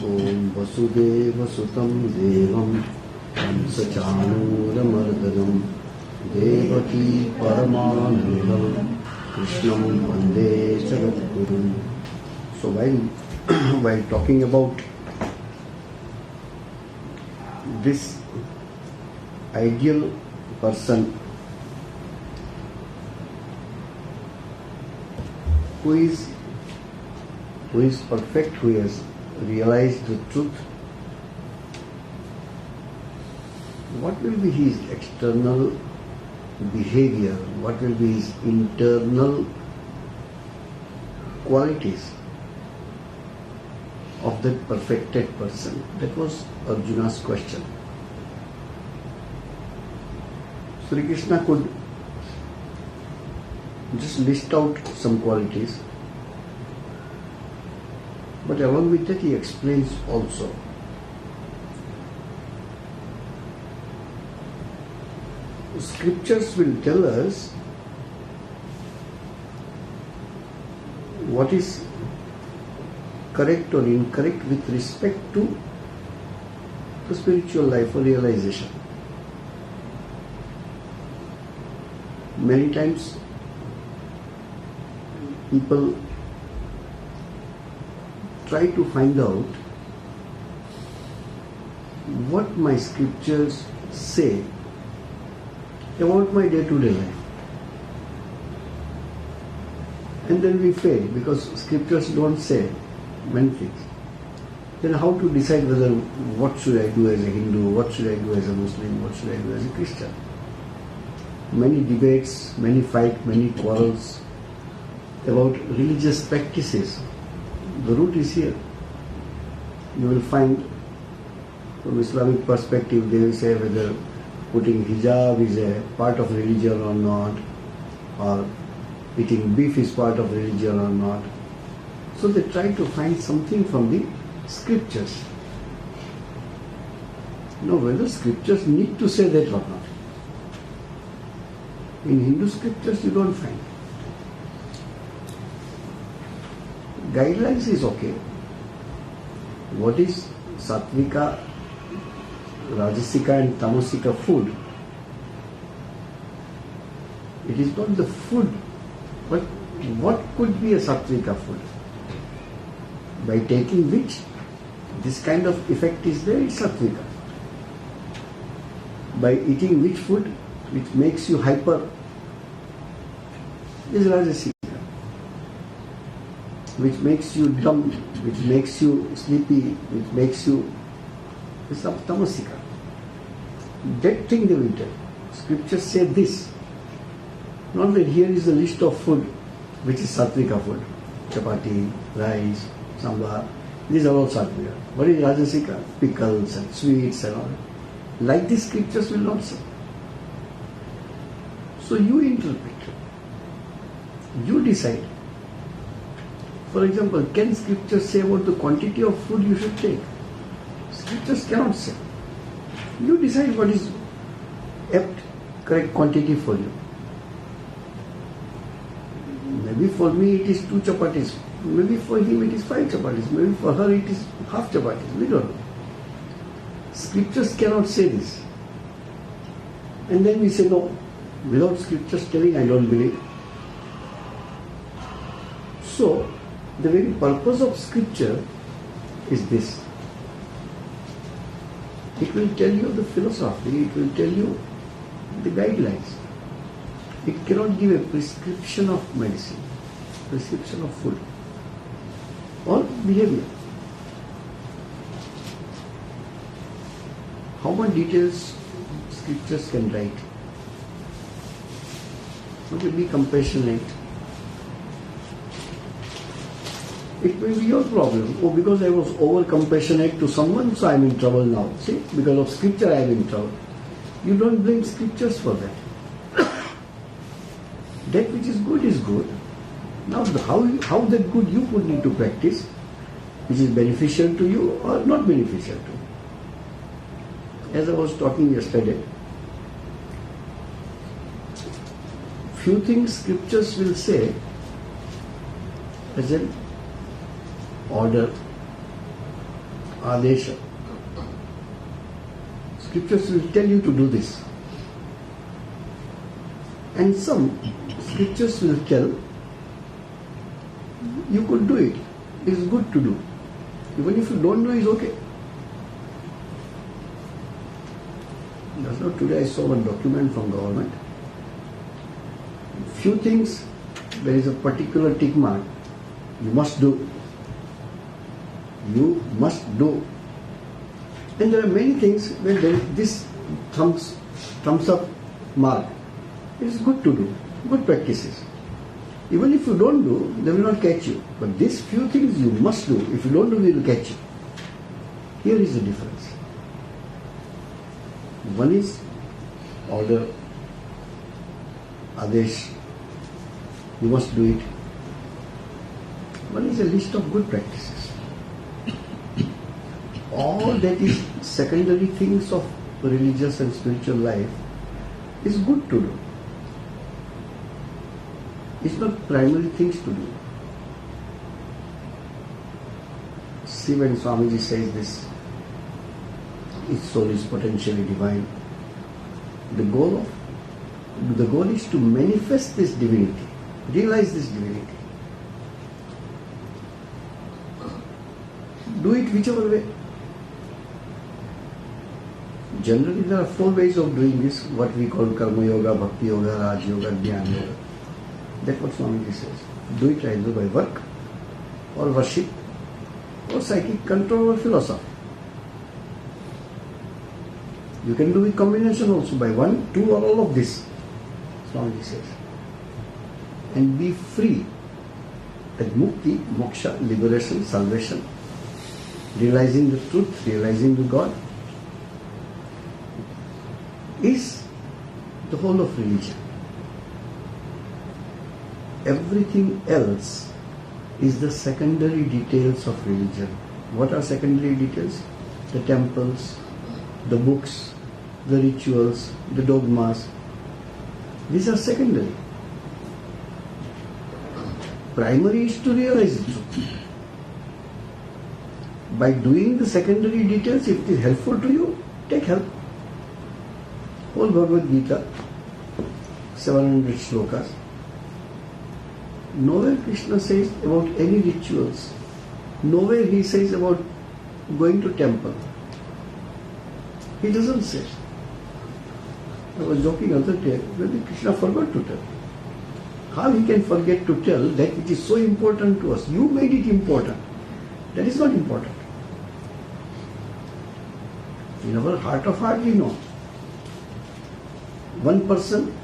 ॐ वसुदेवसुतं देवं कंसचाणूरमर्दनं देवकी परमानन्दं कृष्णं वन्दे जगद्गुरुं. So while talking about this ideal person who is perfect, who has realized the truth, what will be his external behavior, what will be his internal qualities of that perfected person? That was Arjuna's question. Sri Krishna could just list out some qualities, but along with that he explains also. Scriptures will tell us what is correct or incorrect with respect to the spiritual life or realization. Many times people try to find out what my scriptures say about my day-to-day life. And then we fail because scriptures don't say many things. Then how to decide whether what should I do as a Hindu, what should I do as a Muslim, what should I do as a Christian? Many debates, many fights, many quarrels about religious practices. The root is here. You will find from Islamic perspective they will say whether putting hijab is a part of religion or not, or eating beef is part of religion or not. So they try to find something from the scriptures. Now whether scriptures need to say that or not. In Hindu scriptures you don't find. Guidelines is okay. What is Sattvika, Rajasika and Tamasika food? It is not the food, but what could be a Sattvika food? By taking which this kind of effect is there, it's Sattvika. By eating which food which makes you hyper is Rajasika. Which makes you dumb, which makes you sleepy, which makes you is Tamasika. That thing they will tell. Scriptures say this. Not that here is a list of food which is Sattvika food. Chapati, rice, sambar. These are all Sattvika. What is Rajasika? Pickles and sweets and all. Like this scriptures will not say. So you interpret. You decide. For example, can scriptures say about the quantity of food you should take? Scriptures cannot say. You decide what is apt, correct quantity for you. Maybe for me it is 2 chapatis. Maybe for him it is 5 chapatis. Maybe for her it is half chapatis. We don't know. Scriptures cannot say this. And then we say no. Without scriptures telling, I don't believe. So, the very purpose of scripture is this. It will tell you the philosophy, it will tell you the guidelines. It cannot give a prescription of medicine, prescription of food or behavior. How much details scriptures can write? Okay, be compassionate. It may be your problem. Oh, because I was over compassionate to someone, so I am in trouble now. See, because of scripture I am in trouble. You don't blame scriptures for that. That which is good is good. Now, how that good you would need to practice, which is beneficial to you or not beneficial to you. As I was talking yesterday, few things scriptures will say as an order, Adesha. Scriptures will tell you to do this. And some scriptures will tell you could do it. It is good to do. Even if you don't know, it's okay. That's not today I saw one document from government. Few things, there is a particular tick mark. You must do. You must do. And there are many things where there is this thumbs up mark. It is good to do. Good practices. Even if you don't do, they will not catch you. But these few things you must do. If you don't do, they will catch you. Here is the difference. One is order, Adesh. You must do it. One is a list of good practices. All that is secondary things of religious and spiritual life is good to do. It's not primary things to do. See, when Swamiji says this, each soul is potentially divine. The goal is to manifest this divinity, realize this divinity. Do it whichever way. Generally, there are 4 ways of doing this, what we call Karma Yoga, Bhakti Yoga, Raj Yoga, Jnana Yoga. That's what Swamiji says. Do it either by work, or worship, or psychic control, or philosophy. You can do with combination also by 1, 2, or all of this, Swamiji says. And be free. That mukti, moksha, liberation, salvation, realizing the truth, realizing the God, is the whole of religion. Everything else is the secondary details of religion. What are secondary details? The temples, the books, the rituals, the dogmas. These are secondary. Primary is to realize the truth. By doing the secondary details, if it is helpful to you, take help. Whole Bhagavad Gita, 700 slokas. Nowhere Krishna says about any rituals. Nowhere he says about going to temple. He doesn't say. I was joking other day, maybe Krishna forgot to tell. How he can forget to tell that which is so important to us? You made it important. That is not important. In our heart of heart we know. One person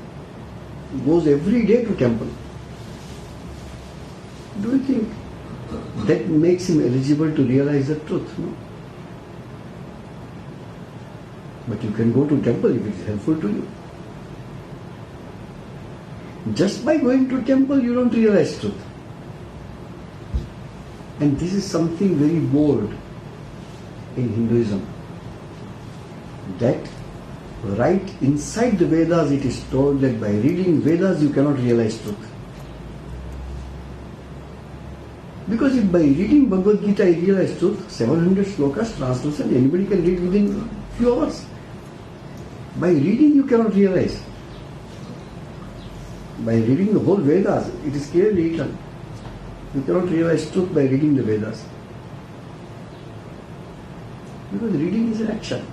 goes every day to temple. Do you think that makes him eligible to realize the truth? No. But you can go to temple if it is helpful to you. Just by going to temple you don't realize truth. And this is something very bold in Hinduism. That right inside the Vedas it is told that by reading Vedas you cannot realize truth. Because if by reading Bhagavad Gita I realize truth, 700 slokas translation anybody can read within few hours. By reading you cannot realize. By reading the whole Vedas, it is clearly written. You cannot realize truth by reading the Vedas. Because reading is an action.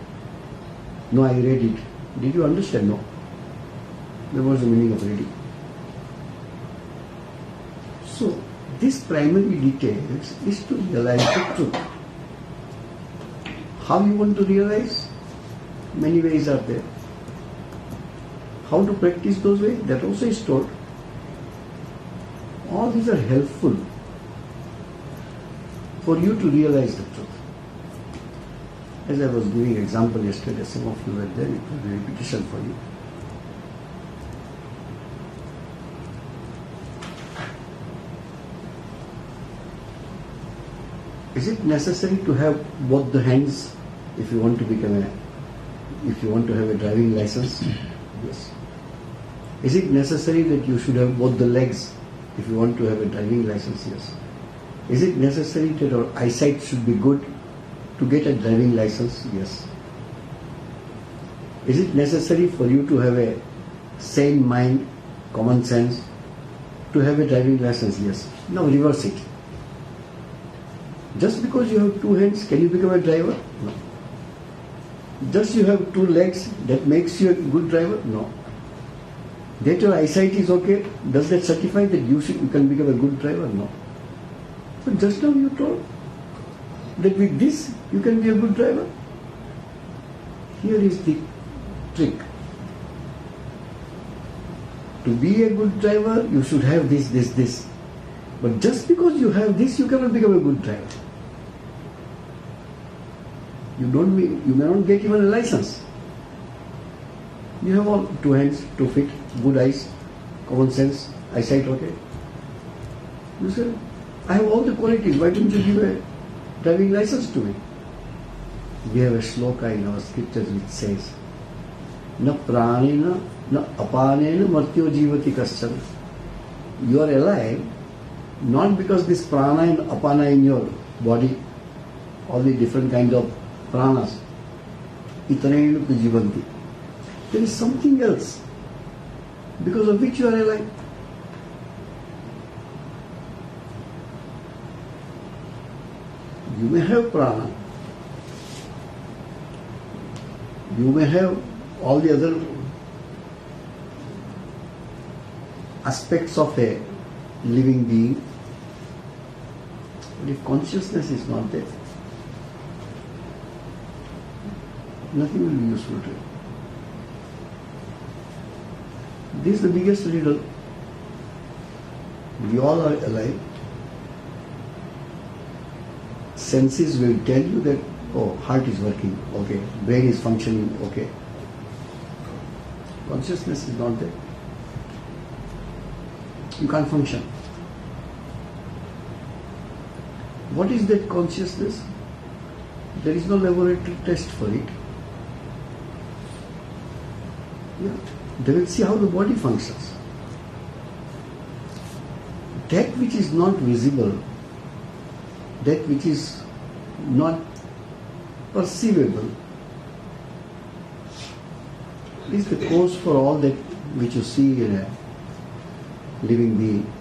No, I read it. Did you understand? No. What was the meaning of reading? So, this primary details is to realize the truth. How you want to realize? Many ways are there. How to practice those ways? That also is told. All these are helpful for you to realize the truth. As I was giving example yesterday, some of you were there, it will be repetition for you. Is it necessary to have both the hands if you want to have a driving license? Yes. Is it necessary that you should have both the legs if you want to have a driving license? Yes. Is it necessary that our eyesight should be good to get a driving license? Yes. Is it necessary for you to have a sane mind, common sense, to have a driving license? Yes. Now reverse it. Just because you have two hands, can you become a driver? No. Just you have two legs, that makes you a good driver? No. That your eyesight is okay, does that certify that you can become a good driver? No. But just now you told that with this you can be a good driver. Here is the trick. To be a good driver, you should have this. But just because you have this, you cannot become a good driver. You may not get even a license. You have all two hands, 2 feet, good eyes, common sense, eyesight okay. You say, I have all the qualities, why don't you give a driving license to me? We have a shloka in our scriptures which says, Na pranena, na apanena martyo jivati kaschana. You are alive not because this prana and apana in your body, all the different kinds of pranas, itanenu jivanti. There is something else because of which you are alive. You may have prana, you may have all the other aspects of a living being, but if consciousness is not there, nothing will be useful to you. This is the biggest riddle. We all are alive. Senses will tell you that, oh, heart is working, okay, brain is functioning, okay. Consciousness is not there. You can't function. What is that consciousness? There is no laboratory test for it. Yeah. They will see how the body functions. That which is not visible, that which is not perceivable, is the cause for all that which you see in a living being.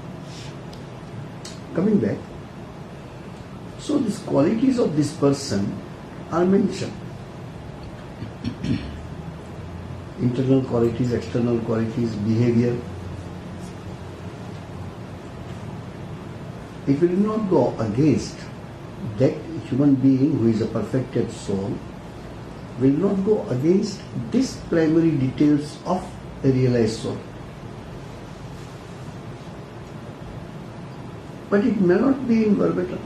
Coming back, so these qualities of this person are mentioned. Internal qualities, external qualities, behavior. It will not go against that human being who is a perfected soul, will not go against these primary details of a realized soul. But it may not be in verbatim.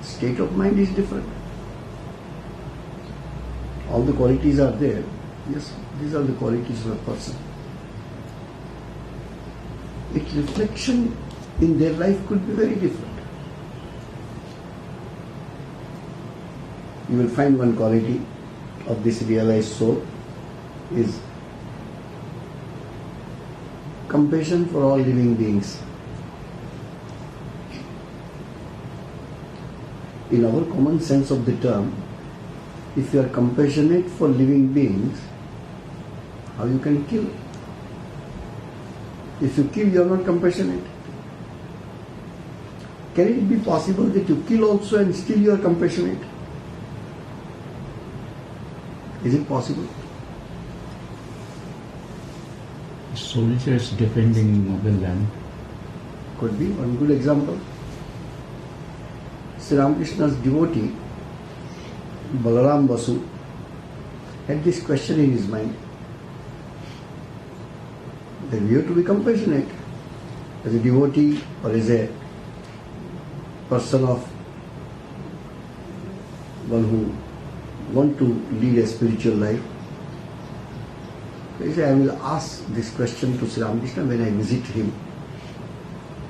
State of mind is different. All the qualities are there. Yes, these are the qualities of a person. Its reflection in their life could be very different. You will find one quality of this realized soul is compassion for all living beings. In our common sense of the term, if you are compassionate for living beings, how you can kill? If you kill, you are not compassionate. Can it be possible that you kill also and still you are compassionate? Is it possible? Soldiers defending the land. Could be. One good example. Sri Ramakrishna's devotee, Balaram Basu, had this question in his mind. That we have to be compassionate as a devotee or as a person of one who want to lead a spiritual life. He said, I will ask this question to Sri Ramakrishna when I visit him.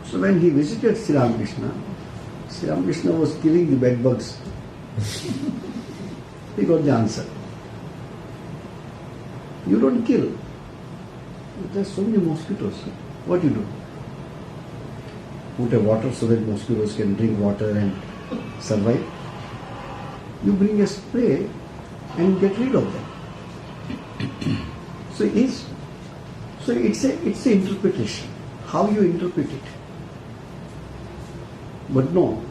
So when he visited Sri Ramakrishna was killing the bed bugs. He got the answer. You don't kill. There are so many mosquitoes. What you do? Put a water so that mosquitoes can drink water and survive. You bring a spray and get rid of them. So it's an interpretation, how you interpret it. But no,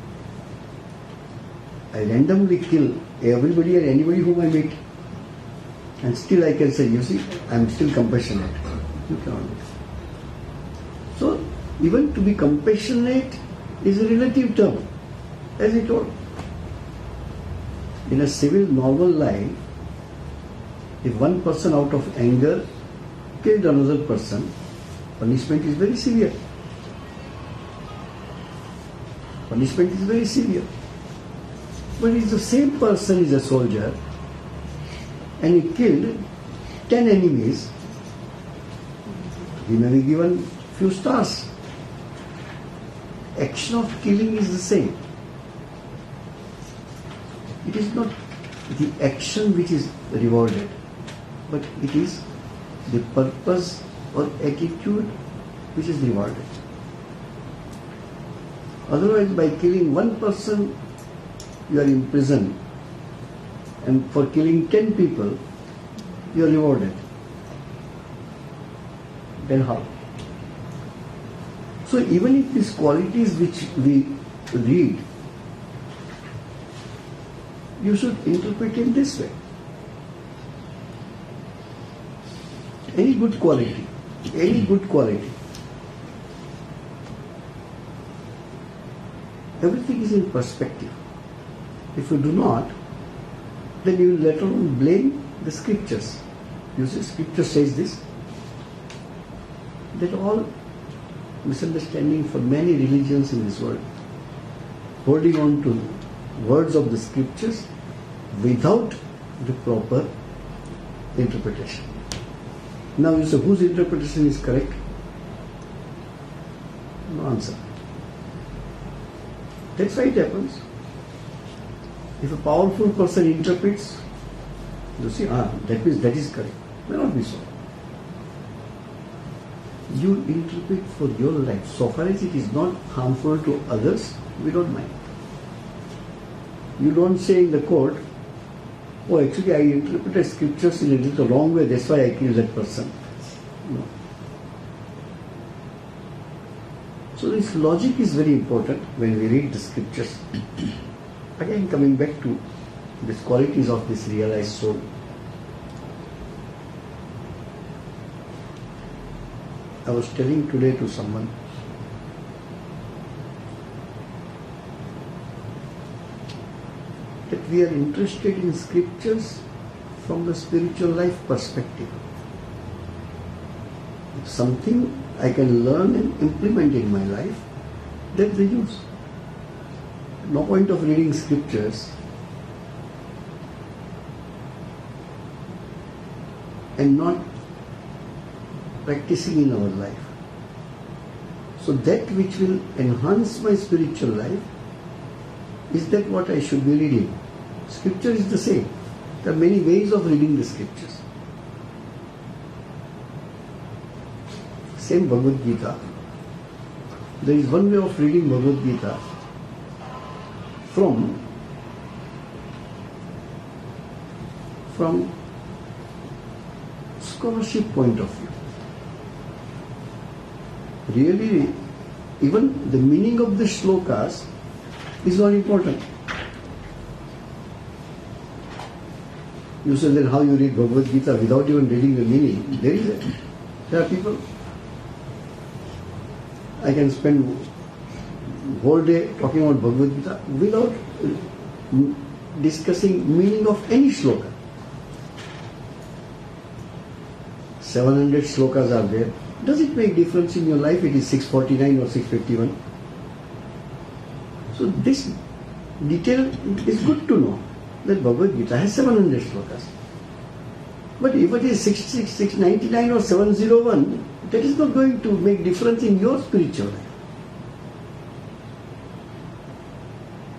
I randomly kill everybody and anybody whom I meet, and still I can say, you see, I am still compassionate. You cannot do it. So even to be compassionate is a relative term, as I told. In a civil normal life, if one person out of anger killed another person, punishment is very severe. Punishment is very severe. But if the same person is a soldier and he killed 10 enemies, he may be given few stars. Action of killing is the same. It is not the action which is rewarded, but it is the purpose or attitude which is rewarded. Otherwise, by killing one person, you are imprisoned, and for killing 10 people, you are rewarded. Then how? So even if these qualities which we read, you should interpret in this way. Any good quality, everything is in perspective. If you do not, then you will later on blame the scriptures. You see, scripture says this. That all misunderstanding for many religions in this world, holding on to words of the scriptures without the proper interpretation. Now you say, whose interpretation is correct? No answer. That's why it happens. If a powerful person interprets, you see, that means that is correct. May not be so. You interpret for your life. So far as it is not harmful to others, we don't mind. You don't say in the court, oh, actually I interpreted scriptures in a little wrong way, that's why I killed that person. No. So this logic is very important when we read the scriptures. Again, coming back to these qualities of this realized soul. I was telling today to someone, that we are interested in scriptures from the spiritual life perspective. If something I can learn and implement in my life, that's the use. No point of reading scriptures and not practicing in our life. So that which will enhance my spiritual life, is that what I should be reading? Scripture is the same. There are many ways of reading the scriptures. Same Bhagavad Gita. There is one way of reading Bhagavad Gita from scholarship point of view. Really, even the meaning of the shlokas is not important. You say then how you read Bhagavad Gita without even reading the meaning. There are people. I can spend whole day talking about Bhagavad Gita without discussing meaning of any shloka. 700 shlokas are there. Does it make difference in your life? It is 649 or 651. So this detail is good to know, that Bhagavad Gita has 700 shlokas. But if it is 699 or 701, that is not going to make difference in your spiritual life.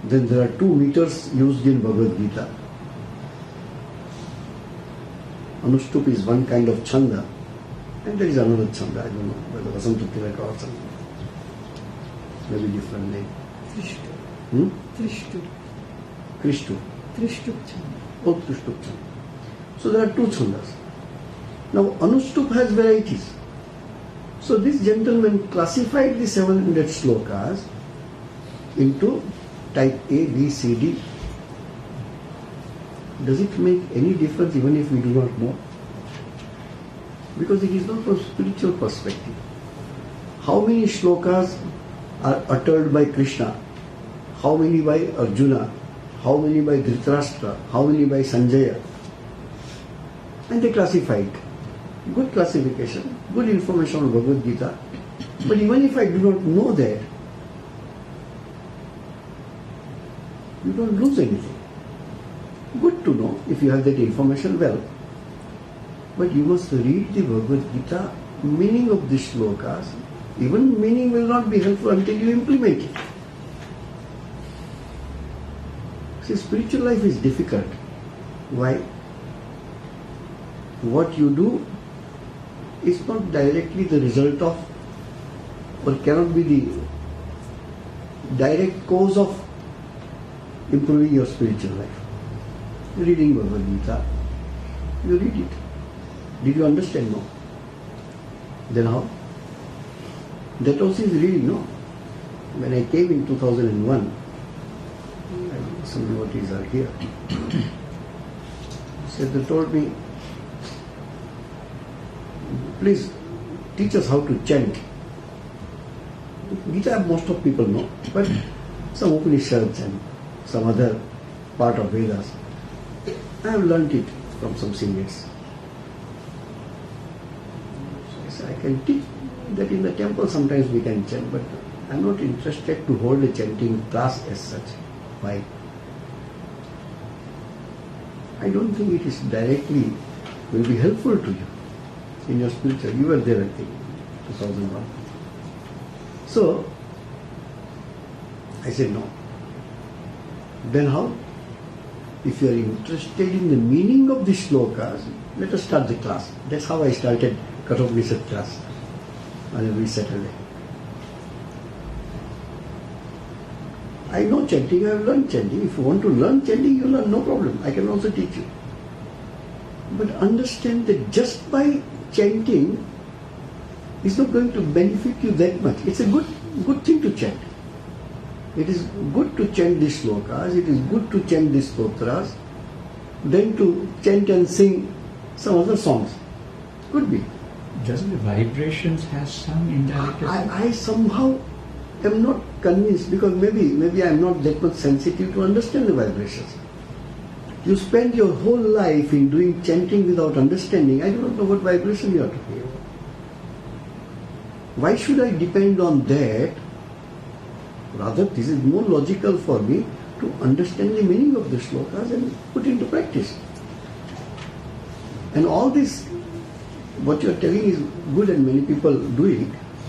Then there are 2 meters used in Bhagavad Gita. Anushtup is one kind of chanda, and there is another chanda, I don't know, whether Vasantutilaka or something. Maybe different name. Trishtu. Krishtu. Trishtup chanda. Oh, Trishtup chanda. So there are 2 chandas. Now Anushtup has varieties. So this gentleman classified the 700 slokas into type A, B, C, D. Does it make any difference even if we do not know? Because it is not from spiritual perspective. How many shlokas are uttered by Krishna? How many by Arjuna? How many by Dhritarashtra? How many by Sanjaya? And they classify it. Good classification, good information on Bhagavad Gita. But even if I do not know that, you don't lose anything. Good to know if you have that information well. But you must read the Bhagavad Gita, meaning of the shlokas. Even meaning will not be helpful until you implement it. See, spiritual life is difficult. Why? What you do is not directly the result of, or cannot be the direct cause of improving your spiritual life. Reading Bhagavad Gita, you read it. Did you understand? No. Then how? That also is reading, no. When I came in 2001, some devotees are here. So they told me, please teach us how to chant. Gita most of people know, but some Upanishads and some other part of Vedas, I have learnt it from some seniors. So I can teach that in the temple sometimes we can chant, but I am not interested to hold a chanting class as such. Why? I don't think it is directly will be helpful to you in your spiritual. You were there, I think, 2001. So I said no. Then how? If you are interested in the meaning of the shlokas, let us start the class. That's how I started Kathopanishad class on every Saturday. I know chanting, I have learned chanting. If you want to learn chanting, you learn, no problem. I can also teach you. But understand that just by chanting is not going to benefit you that much. It's a good thing to chant. It is good to chant the shlokas, it is good to chant the stotras, then to chant and sing some other songs. Could be. Doesn't the vibrations have some indirect effect? I somehow am not convinced, because maybe I am not that much sensitive to understand the vibrations. You spend your whole life in doing chanting without understanding. I do not know what vibration you are talking about. Why should I depend on that? Rather, this is more logical for me to understand the meaning of the shlokas and put into practice. And all this, what you are telling is good and many people do it.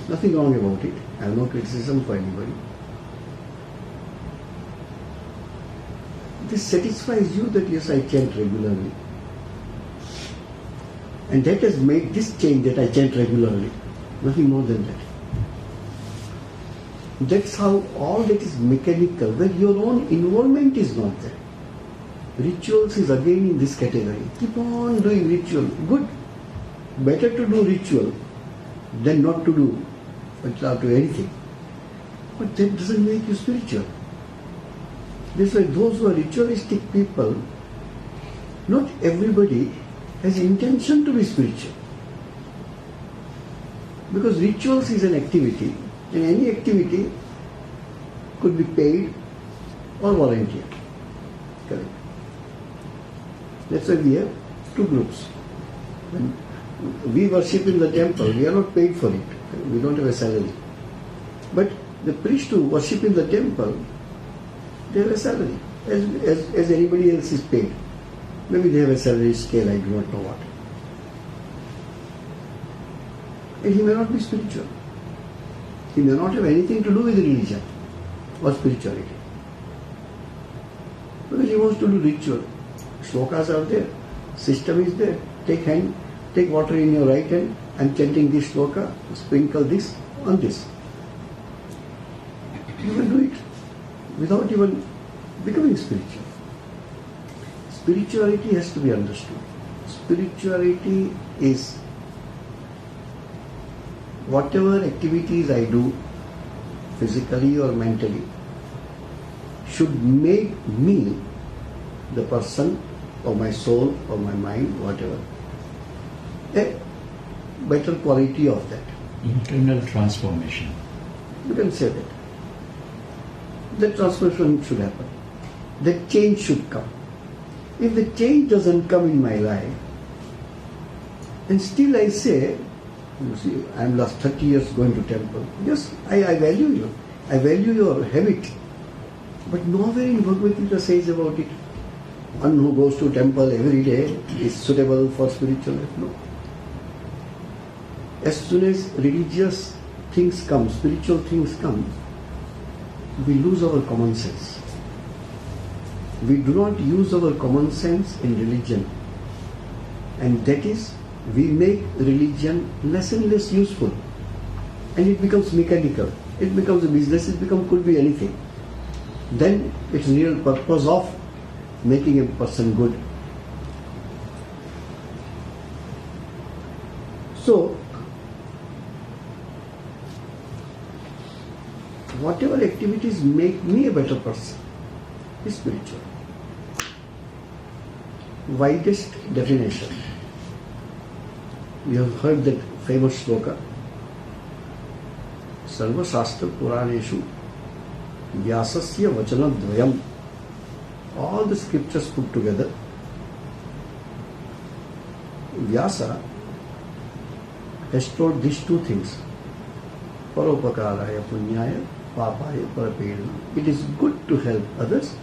Nothing wrong about it. I have no criticism for anybody. This satisfies you that yes, I chant regularly. And that has made this change that I chant regularly. Nothing more than that. That's how all that is mechanical, where your own involvement is not there. Rituals is again in this category. Keep on doing ritual. Good. Better to do ritual than not to do anything. But that doesn't make you spiritual. That's why those who are ritualistic people, not everybody has intention to be spiritual. Because rituals is an activity, and any activity could be paid or volunteer. Correct. That's why we have two groups. When we worship in the temple, we are not paid for it. We don't have a salary. But the priests who worship in the temple, they have a salary, as anybody else is paid. Maybe they have a salary scale, I do not know what. And he may not be spiritual. He may not have anything to do with religion or spirituality. Because he wants to do ritual. Shlokas are there, system is there. Take water in your right hand, I'm chanting this shloka, sprinkle this on this. You can do it without even becoming spiritual. Spirituality has to be understood. Spirituality is whatever activities I do, physically or mentally, should make me, the person or my soul or my mind, whatever, a better quality of that. Internal transformation. You can say that. That transformation should happen. That change should come. If the change doesn't come in my life, and still I say, you see, I am last 30 years going to temple. Yes, I value you. I value your habit. But nowhere in Bhagavad Gita says about it. One who goes to temple every day is suitable for spiritual life. No. As soon as religious things come, spiritual things come, we lose our common sense. We do not use our common sense in religion. And that is, we make religion less and less useful. And it becomes mechanical. It becomes a business, could be anything. Then its real purpose of making a person good. So, whatever activities make me a better person is spiritual. Widest definition. You have heard that famous sloka. Sarva Shastra Puraneshu Vyasasya Vachana Dvayam. All the scriptures put together. Vyasa has told these two things. Paropakaraya Punyaya Papaya Parapena. It is good to help others.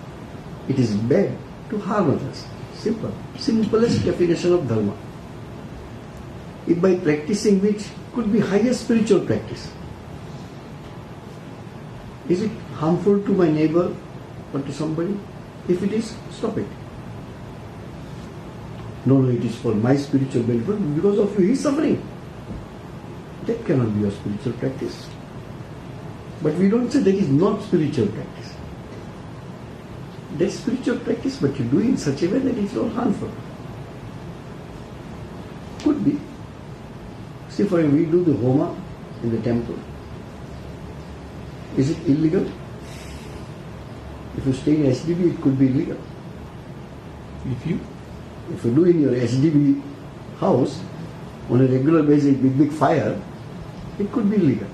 It is bad to harm others. Simple. Simplest definition of dharma. If by practicing which could be highest spiritual practice. Is it harmful to my neighbor or to somebody? If it is, stop it. No, it is for my spiritual benefit. Because of you, he is suffering. That cannot be your spiritual practice. But we don't say that is not spiritual practice. That's spiritual practice, but you do it in such a way that it is not harmful. Could be. See, for we do the homa in the temple. Is it illegal? If you stay in SDB, it could be illegal. If you do in your SDB house on a regular basis with big fire, it could be illegal.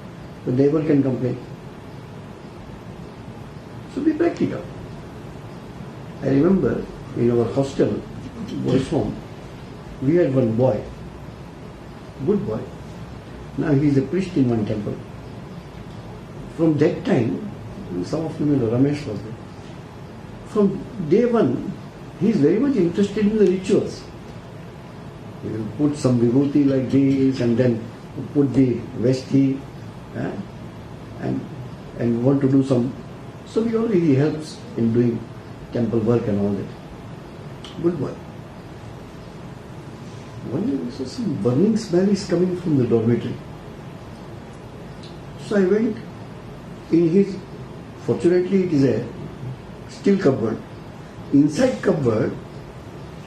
The neighbor can complain. So be practical. I remember in our hostel, boys' home, we had one boy, good boy. Now he is a priest in one temple. From that time, some of you may know, Ramesh was there. From day one, he is very much interested in the rituals. He will put some vibhuti like this and then put the vesti and want to do some. So he helps in doing temple work and all that. Good boy. One day we saw some burning smell is coming from the dormitory. So I went in his, fortunately it is a steel cupboard. Inside cupboard,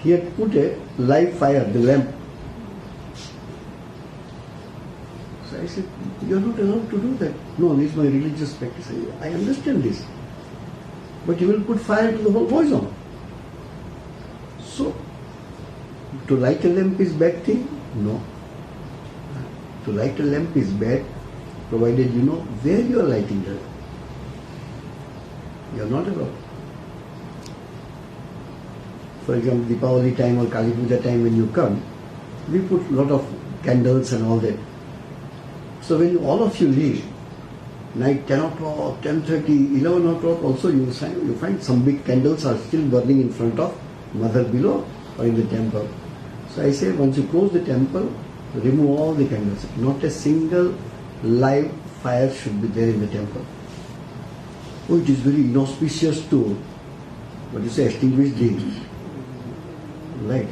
he had put a live fire, the lamp. So I said, you are not allowed to do that. No, this is my religious practice. I understand this. But you will put fire to the whole poison. So, to light a lamp is bad thing? No. To light a lamp is bad, provided you know where you are lighting the lamp. You are not allowed. For example, Deepavali time or Kali Puja time when you come, we put a lot of candles and all that. So when all of you leave, night 10 o'clock, 10:30, 11 o'clock also you find some big candles are still burning in front of mother below or in the temple. So I say once you close the temple, remove all the candles. Not a single live fire should be there in the temple. Oh, it is very inauspicious to, what you say, extinguish the light.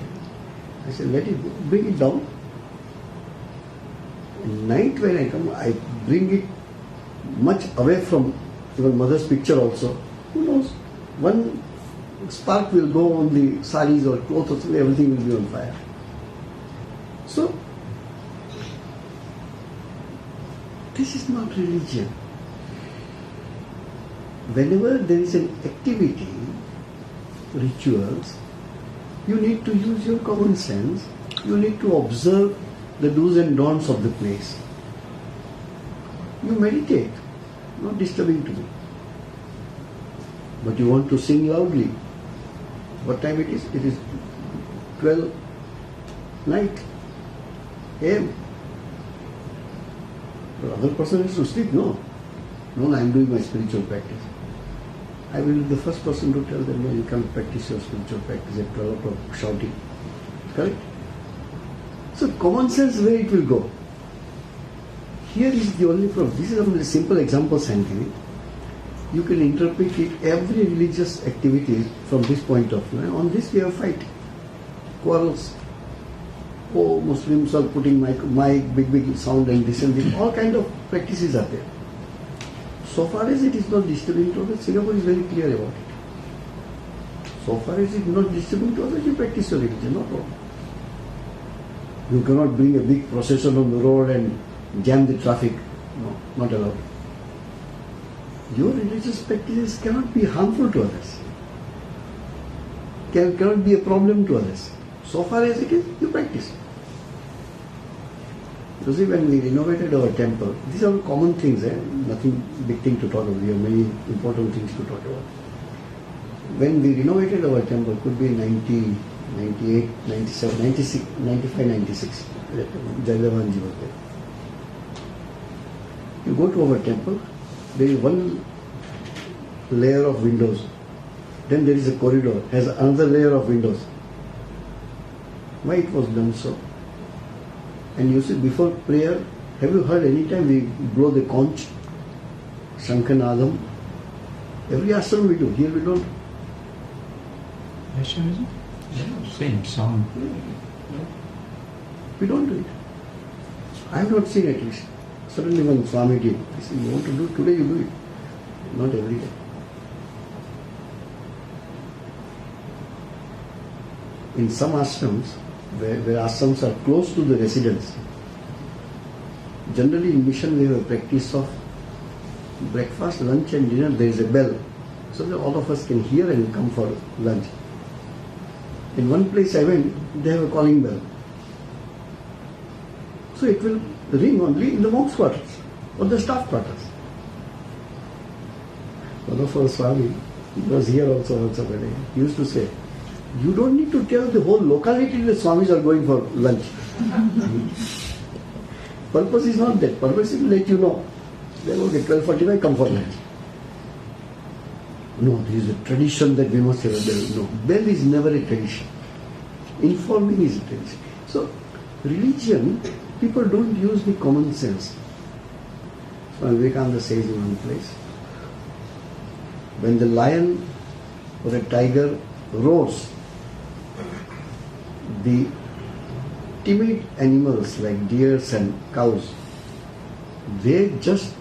I said, let it go. Bring it down. At night when I come, I bring it much away from your mother's picture also. Who knows? one spark will go on the saris or clothes or something, everything will be on fire. So, this is not religion. Whenever there is an activity, rituals, you need to use your common sense. You need to observe the do's and don'ts of the place. You meditate, not disturbing to me. But you want to sing loudly. What time it is? It is 12 night, AM. The other person is to sleep. No, I am doing my spiritual practice. I will be the first person to tell them, no, you can't practice your spiritual practice at 12 o'clock shouting. Correct? So common sense where it will go. Here is the only problem. This is a simple example I'm giving. You can interpret it, every religious activity from this point of view. And on this we have fight, quarrels. Oh, Muslims are putting mic, big sound and this and this. All kind of practices are there. So far as it is not disturbing to others, Singapore is very clear about it. So far as it is not disturbing to others, you practice your religion, no problem. You cannot bring a big procession on the road and jam the traffic. No, not allowed. Your religious practices cannot be harmful to others. Cannot be a problem to others. So far as it is, you practice. You see, when we renovated our temple, these are common things, nothing big thing to talk about. We have many important things to talk about. When we renovated our temple, could be 90, 98, 97, 96, 95, 96, Jaidevanji was there. You go to our temple, there is one layer of windows. Then there is a corridor, has another layer of windows. Why it was done so? And you see, before prayer, have you heard any time we blow the conch, Shankhanadam? Every ashram we do, here we don't. Ashram, yeah, same sound. We don't do it. I have not seen at least. Suddenly when Swami did, he said, you want to do it today, you do it. Not every day. In some ashrams, where ashrams are close to the residence, generally in mission we have a practice of breakfast, lunch and dinner, there is a bell, so that all of us can hear and come for lunch. In one place I went, they have a calling bell. So it will ring only in the monks' quarters or the staff quarters. One of our Swami, he was here also once a day, he used to say, you don't need to tell the whole locality that Swamis are going for lunch. Purpose is not that. Purpose is to let you know. Then okay, 12:45 come for lunch. No, there is a tradition that we must have a bell. No, bell is never a tradition. Informing is a tradition. So, religion, people don't use the common sense. Swami Vivekananda says in one place, when the lion or a tiger roars, the timid animals like deers and cows, they just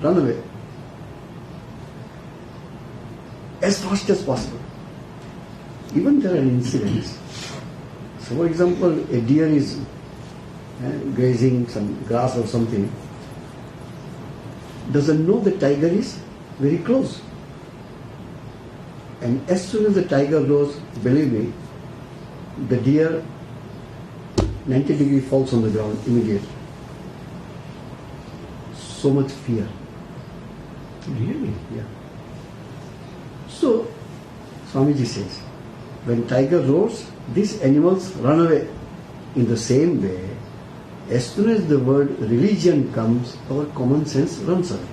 run away as fast as possible. Even there are incidents. So for example, a deer is grazing some grass or something, doesn't know the tiger is very close. And as soon as the tiger roars, believe me, the deer 90 degree falls on the ground immediately. So much fear. Really? Yeah. So, Swamiji says, when tiger roars, these animals run away. In the same way, as soon as the word religion comes, our common sense runs away.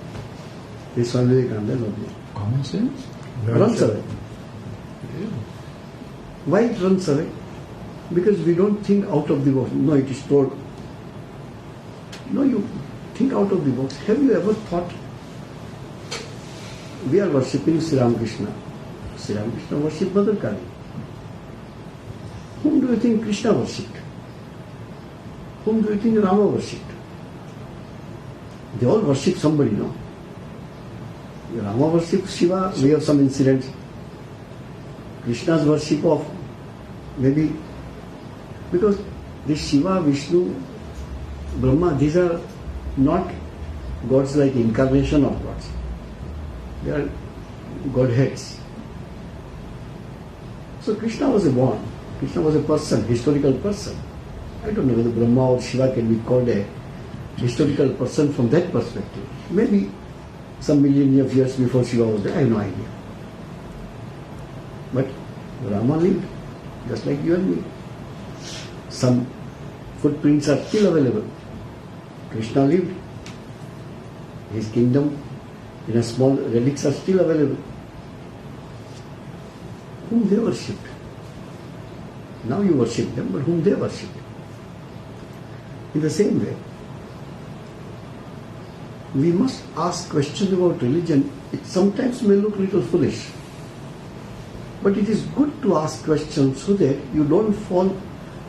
This Swami Vivekananda knows it. Common sense? Runs away. Really? Why it runs away? Because we don't think out of the box. No, it is told. No, you think out of the box. Have you ever thought, we are worshipping Sri Ramakrishna. Sri Ramakrishna worshipped Mother Kali. Whom do you think Krishna worshipped? Whom do you think Rama worshipped? They all worship somebody, no? Rama worships Shiva, we have some incidents. Krishna's worship of maybe, because this Shiva, Vishnu, Brahma, these are not gods like incarnation of gods. They are godheads. So Krishna was born. Krishna was a person, historical person. I don't know whether Brahma or Shiva can be called a historical person from that perspective. Maybe some million of years before Shiva was there, I have no idea. But Rama lived, just like you and me. Some footprints are still available. Krishna lived. His kingdom in a small relics are still available. Whom they worshipped. Now you worship them, but whom they worshipped. In the same way, we must ask questions about religion. It sometimes may look a little foolish, but it is good to ask questions so that you don't fall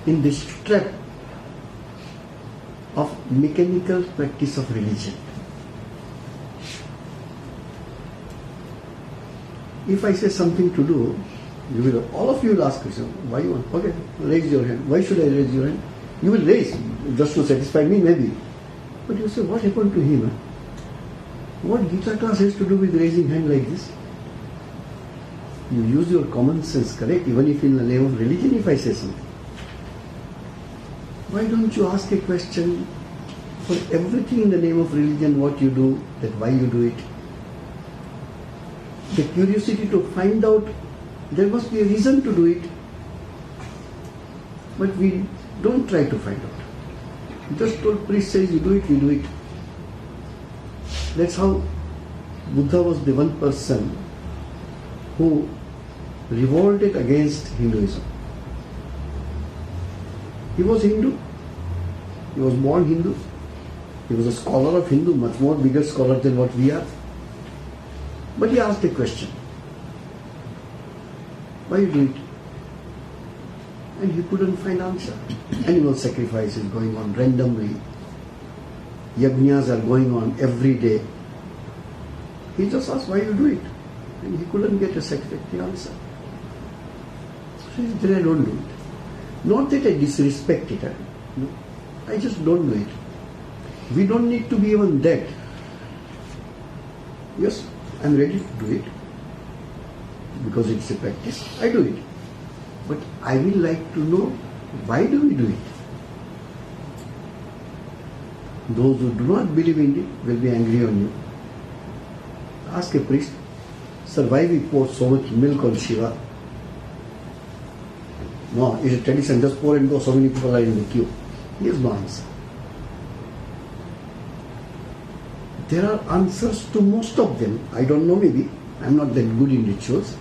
in this trap of mechanical practice of religion. If I say something to do, all of you will ask questions. Why you want? Okay, raise your hand. Why should I raise your hand? You will raise, just to satisfy me maybe. But you say, what happened to him? What Gita class has to do with raising hand like this? You use your common sense, correct? Even if in the name of religion, if I say something. Why don't you ask a question for everything in the name of religion, what you do, that why you do it? The curiosity to find out, there must be a reason to do it. But we don't try to find out. Just told priest says you do it, we do it. That's how Buddha was the one person who revolted against Hinduism. He was Hindu. He was born Hindu. He was a scholar of Hindu, much more bigger scholar than what we are. But he asked a question. Why you do it? And he couldn't find answer. Animal sacrifice is going on randomly. Yajnas are going on every day. He just asked why you do it. And he couldn't get a satisfactory answer. So he said, I don't do it. Not that I disrespect it. No, I just don't do it. We don't need to be even that. Yes, I'm ready to do it. Because it's a practice, I do it. But I will like to know, why do we do it? Those who do not believe in it will be angry on you. Ask a priest, sir, why we pour so much milk on Shiva? No, it's a tradition, just pour and go, so many people are in the queue. He has no answer. There are answers to most of them. I don't know, maybe. I'm not that good in rituals.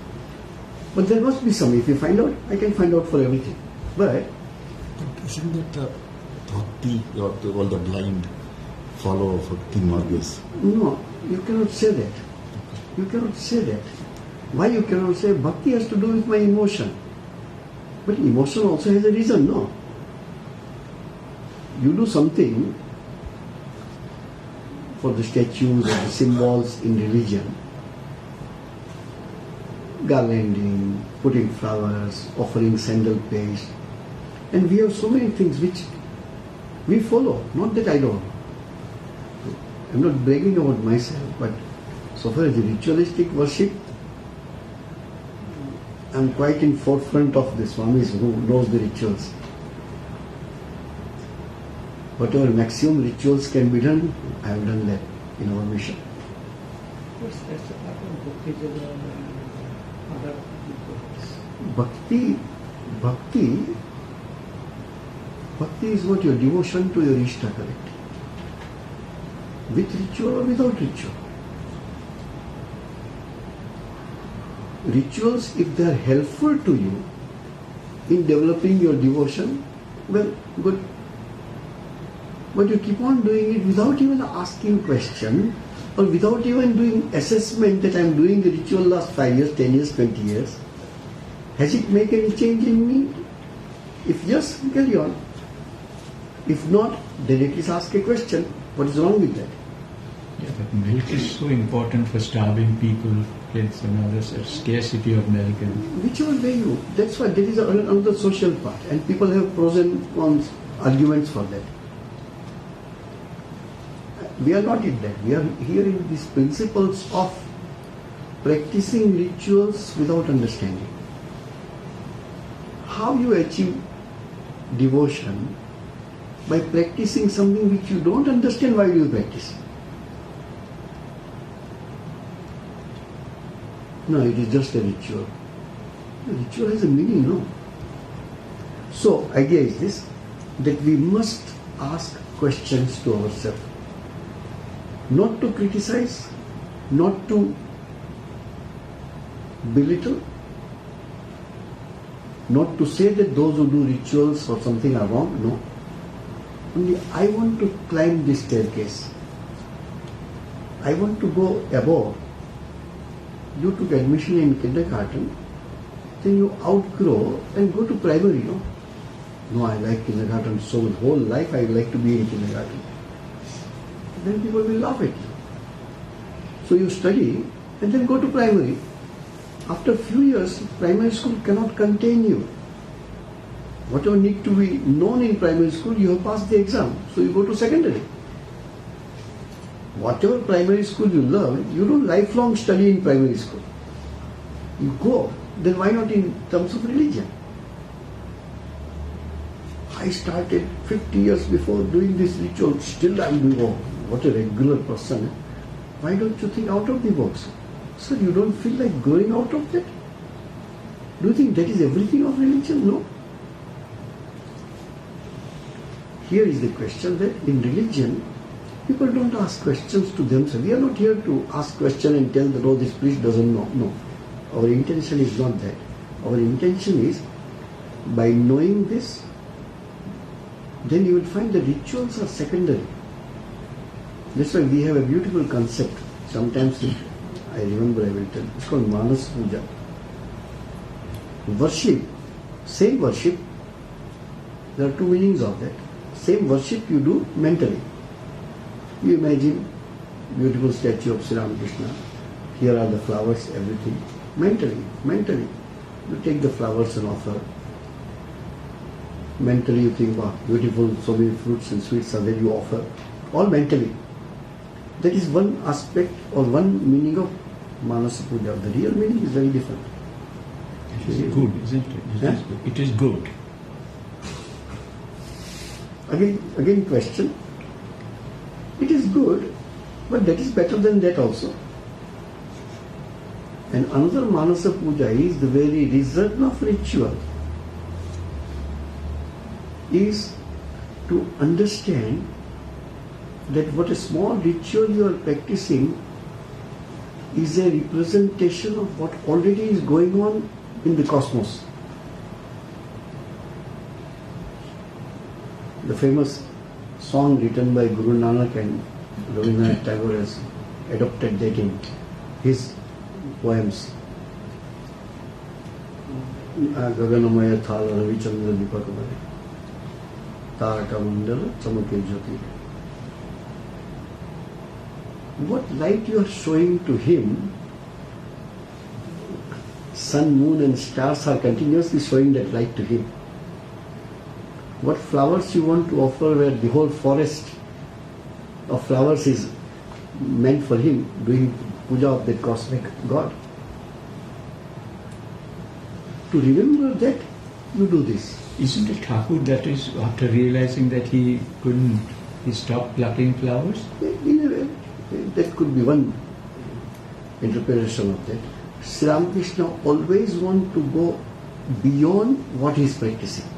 But there must be some. If you find out, I can find out for everything. But isn't that bhakti, or all the blind follow of bhakti margas? No, you cannot say that. You cannot say that. Why you cannot say bhakti has to do with my emotion? But emotion also has a reason, no? You do something for the statues or the symbols in religion. Garlanding, putting flowers, offering sandal paste. And we have so many things which we follow. Not that I don't. I'm not bragging about myself, but so far as the ritualistic worship, I'm quite in forefront of the Swamis who knows the rituals. Whatever maximum rituals can be done, I have done that in our mission. That's a part of Bhakti, bhakti is what your devotion to your Ishta, correct? With ritual or without ritual. Rituals, if they are helpful to you in developing your devotion, well, good. But you keep on doing it without even asking question or without even doing assessment that I am doing the ritual last 5 years, 10 years, 20 years. Has it made any change in me? If yes, carry on. If not, then at least ask a question. What is wrong with that? Yeah, but milk is so important for starving people, kids and others, a scarcity of milk. And Whichever way you, that's why there is another social part, and people have pros and cons arguments for that. We are not in that. We are here in these principles of practicing rituals without understanding. How you achieve devotion by practicing something which you don't understand why you practice. No, it is just a ritual. The ritual has a meaning, no? So, idea is this, that we must ask questions to ourselves. Not to criticize, not to belittle, not to say that those who do rituals or something are wrong, no. Only I want to climb this staircase. I want to go above. You took admission in kindergarten, then you outgrow and go to primary, no? No, I like kindergarten so much. Whole life I like to be in kindergarten. Then people will laugh at you. So you study and then go to primary. After a few years, primary school cannot contain you. Whatever need to be known in primary school, you have passed the exam. So you go to secondary. Whatever primary school you learn, you don't lifelong study in primary school. You go, then why not in terms of religion? I started 50 years before doing this ritual, still I am doing, oh, what a regular person. Why don't you think out of the box? Sir, you don't feel like growing out of that? Do you think that is everything of religion? No. Here is the question that in religion, people don't ask questions to themselves. We are not here to ask questions and tell that, oh, this priest doesn't know. No. Our intention is not that. Our intention is, by knowing this, then you will find the rituals are secondary. That's why we have a beautiful concept. Sometimes, I remember I will tell, it's called Manas Puja. Worship, same worship, there are two meanings of that. Same worship you do mentally. You imagine beautiful statue of Sri Ramakrishna. Here are the flowers, everything. Mentally. You take the flowers and offer. Mentally you think, wow, beautiful, so many fruits and sweets are there, you offer. All mentally. That is one aspect or one meaning of Manasa Puja. The real meaning is very different. it is good, isn't it? It is good. Again question. It is good, but that is better than that also. And another Manasa Puja is the very result of ritual. Is to understand that what a small ritual you are practicing is a representation of what already is going on in the cosmos. The famous song written by Guru Nanak and Rabindranath Tagore has adopted that in his poems. Gaganamaya Thala Ravichandra Dipakavare Taraka Mandala Chamake Jyoti. What light you are showing to him, sun, moon and stars are continuously showing that light to him. What flowers you want to offer where the whole forest of flowers is meant for him, doing puja of that cosmic God. To remember that, you do this. Isn't it Thakur that is, after realizing that he couldn't, he stopped plucking flowers? In a way, that could be one interpretation of that. Sri Ramakrishna always want to go beyond what he is practicing.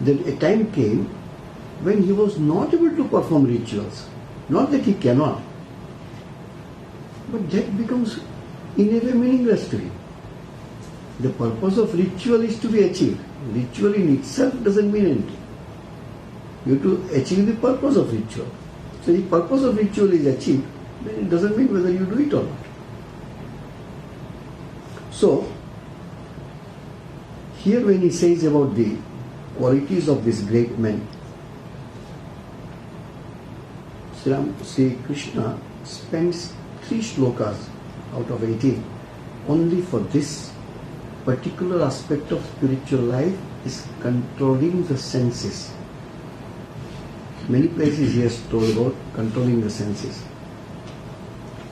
Then a time came when he was not able to perform rituals. Not that he cannot, but that becomes in a way meaningless to him. The purpose of ritual is to be achieved. Ritual in itself doesn't mean anything. You have to achieve the purpose of ritual. So the purpose of ritual is achieved, then it doesn't mean whether you do it or not. So, here when he says about the qualities of this great man, Sri Krishna spends 3 shlokas out of 18 only for this particular aspect of spiritual life, is controlling the senses. Many places he has told about controlling the senses.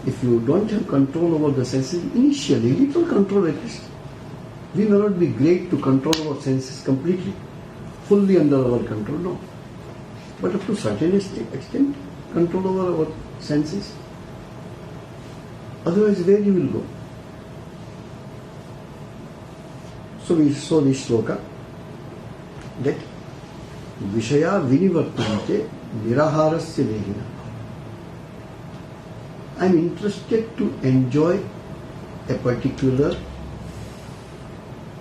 If you don't have control over the senses, initially, little control at least. We may not be great to control our senses completely, fully under our control, no. But up to certain extent, control over our senses. Otherwise, where you will go? So we saw this shloka that Vishaya vinivartante niraharasya dehina. I am interested to enjoy a particular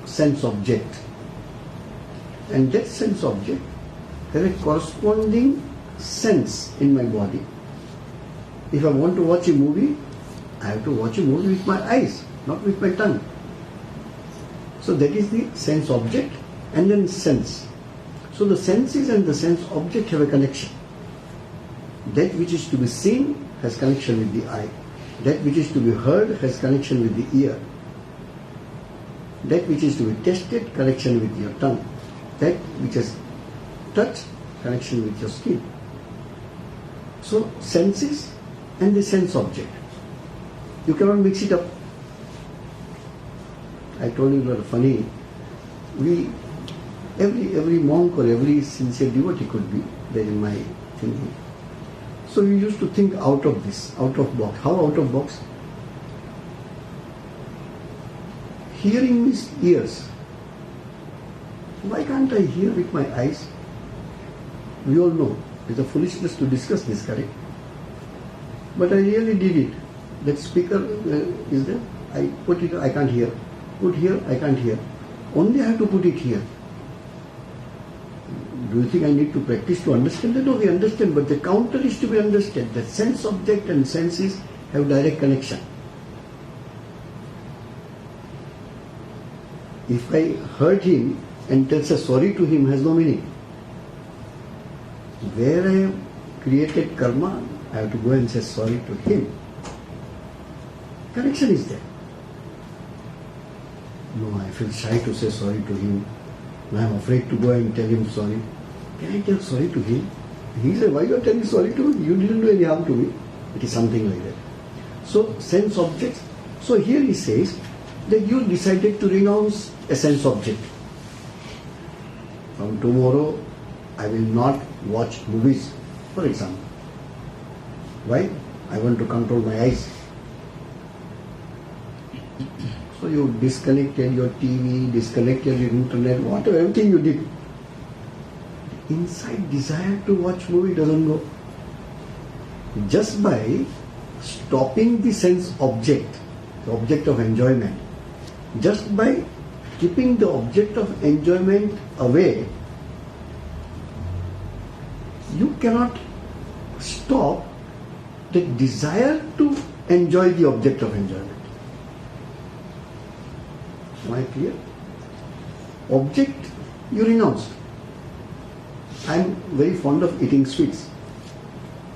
sense object, and that sense object has a corresponding sense in my body. If I want to watch a movie, I have to watch a movie with my eyes, not with my tongue. So that is the sense object and then sense. So the senses and the sense object have a connection. That which is to be seen has connection with the eye. That which is to be heard has connection with the ear. That which is to be tasted, connection with your tongue. That which is touched, connection with your skin. So senses and the sense object. You cannot mix it up. I told you that funny. Every monk or every sincere devotee could be there in my thinking. So we used to think out of this, out of box. How out of box? Hearing with ears. Why can't I hear with my eyes? We all know it's a foolishness to discuss this, correct? But I really did it. That speaker is there. I put it, I can't hear. Put here, I can't hear. Only I have to put it here. Do you think I need to practice to understand that? No, we understand, but the counter is to be understood. The sense object and senses have direct connection. If I hurt him and tell a sorry to him has no meaning. Where I have created karma, I have to go and say sorry to him. Connection is there. No, I feel shy to say sorry to him. I am afraid to go and tell him sorry. Can I tell sorry to him? He said, why you are telling sorry to me? You didn't do any harm to me. It is something like that. So, sense objects. So here he says that you decided to renounce a sense object. From tomorrow, I will not watch movies, for example. Why? I want to control my eyes. So you disconnected your TV, disconnected your internet, whatever, everything you did. Inside desire to watch movie doesn't go. Just by stopping the sense object, the object of enjoyment, just by keeping the object of enjoyment away, you cannot stop the desire to enjoy the object of enjoyment. Am I clear? Object you renounced. I am very fond of eating sweets.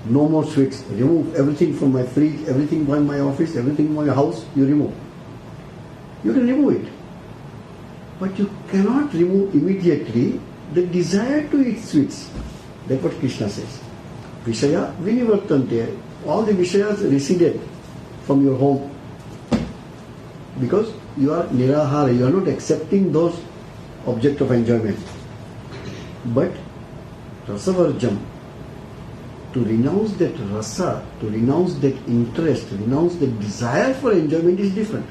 No more sweets. Remove everything from my fridge, everything from my office, everything from my house, you remove. You can remove it. But you cannot remove immediately the desire to eat sweets. That's what Krishna says. Vishaya vinivartante. All the Vishayas receded from your home. Because you are nirahara, you are not accepting those objects of enjoyment. But rasavarjam, to renounce that rasa, to renounce that interest, to renounce the desire for enjoyment is different.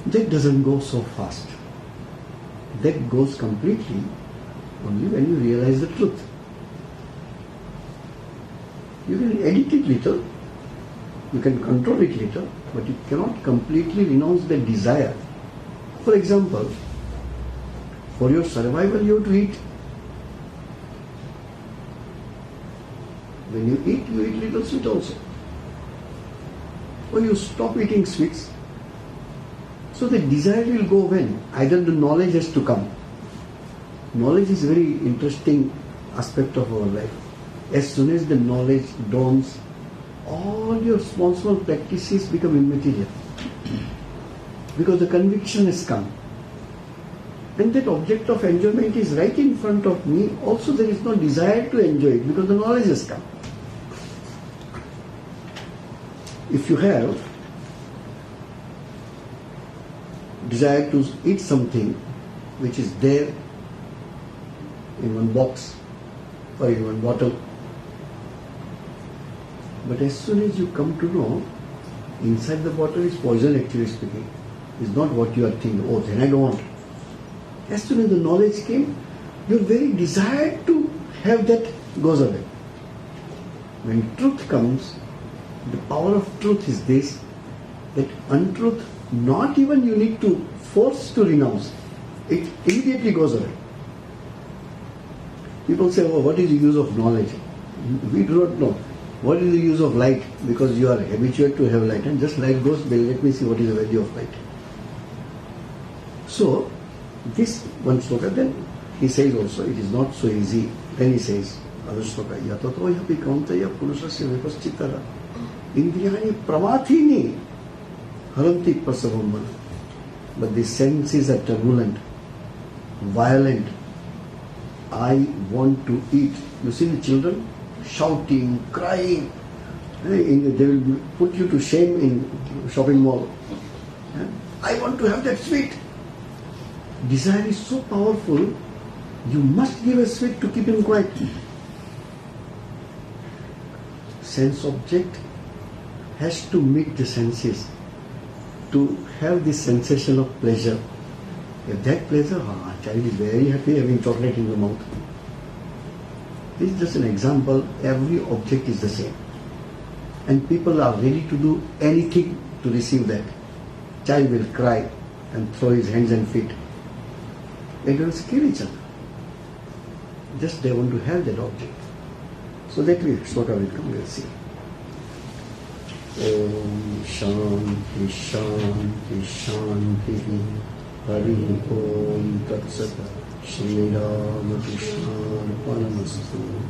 That doesn't go so fast. That goes completely only when you realize the truth. You can edit it little, you can control it little, but you cannot completely renounce the desire. For example, for your survival you have to eat. When you eat little sweet also. Or you stop eating sweets. So the desire will go when? Either the knowledge has to come. Knowledge is a very interesting aspect of our life. As soon as the knowledge dawns, all your small, small practices become immaterial. Because the conviction has come. And that object of enjoyment is right in front of me. Also there is no desire to enjoy it because the knowledge has come. If you have desire to eat something which is there in one box or in one bottle, but as soon as you come to know inside the bottle is poison, actually speaking, is not what you are thinking, oh then I don't want. As soon as the knowledge came, your very desire to have that goes away. When truth comes, the power of truth is this, that untruth, not even you need to force to renounce, it immediately goes away. People say, oh, what is the use of knowledge? We do not know. What is the use of light? Because you are habituated to have light, and just light goes, well, let me see what is the value of light. So, this one sloka, then he says also, it is not so easy. Then he says, other sloka, yatato yapi kauntaya purusasya vipaschitara indriyani pramathini haranti prasavambana. But the senses are turbulent, violent. I want to eat. You see the children shouting, crying. They will put you to shame in shopping mall. I want to have that sweet. Desire is so powerful, you must give a sweet to keep him quiet. Sense object has to meet the senses to have this sensation of pleasure. If that pleasure, child is very happy having chocolate in the mouth. This is just an example. Every object is the same. And people are ready to do anything to receive that. Child will cry and throw his hands and feet. They don't kill each other. Just they want to have that object. So that way sloka will come, we'll see. Om Shanti Shanti Shanti Hari Om Tat Sat Sri Ramakrishna Mission Singapore.